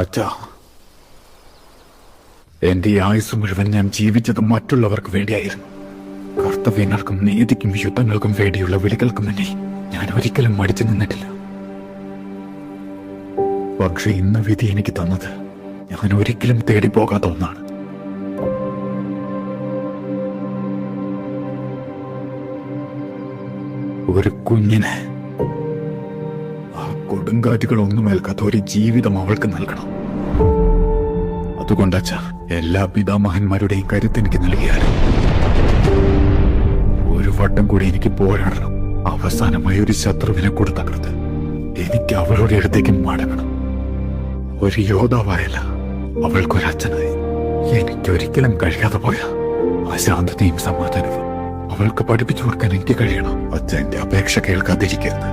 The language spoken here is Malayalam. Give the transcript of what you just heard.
അച്ഛാ, എന്റെ ഈ ആയുസ് മുഴുവൻ ഞാൻ ജീവിച്ചത് മറ്റുള്ളവർക്ക് വേണ്ടിയായിരുന്നു. കർത്തവ്യങ്ങൾക്കും നീതിക്കും യുദ്ധങ്ങൾക്കും വേണ്ടിയുള്ള വിളികൾക്കും മുന്നിൽ ഞാൻ ഒരിക്കലും മടിച്ചു നിന്നിട്ടില്ല. പക്ഷെ ഇന്ന് വിധി എനിക്ക് തന്നത് ഞാൻ ഒരിക്കലും തേടി പോകാത്ത ഒന്നാണ്. ഒരു കുഞ്ഞിന് ആ കൊടുങ്കാറ്റുകളൊന്നും ഏൽക്കാത്ത ഒരു ജീവിതം അവൾക്ക് നൽകണം. അതുകൊണ്ടച്ഛാ, എല്ലാ പിതാമഹന്മാരുടെയും കരുത്ത് എനിക്ക് നൽകിയാൽ ഒരു വട്ടം കൂടി എനിക്ക് പോരാടണം. അവസാനമായി ഒരു ശത്രുവിനെ കൂടെ തകർത്ത് എനിക്ക് അവളുടെ അടുത്തേക്ക് മടങ്ങണം. ഒരു യോദ്ധാവായല്ല, അവൾക്കൊരച്ഛനായി എനിക്കൊരിക്കലും കഴിയാതെ പോയ ആ ശാന്തതയും സമാധാനവും അവൾക്ക് പഠിപ്പിച്ചു കൊടുക്കാൻ എനിക്ക് കഴിയണം. അച്ഛൻ്റെ അപേക്ഷ കേൾക്കാതിരിക്കരുത്.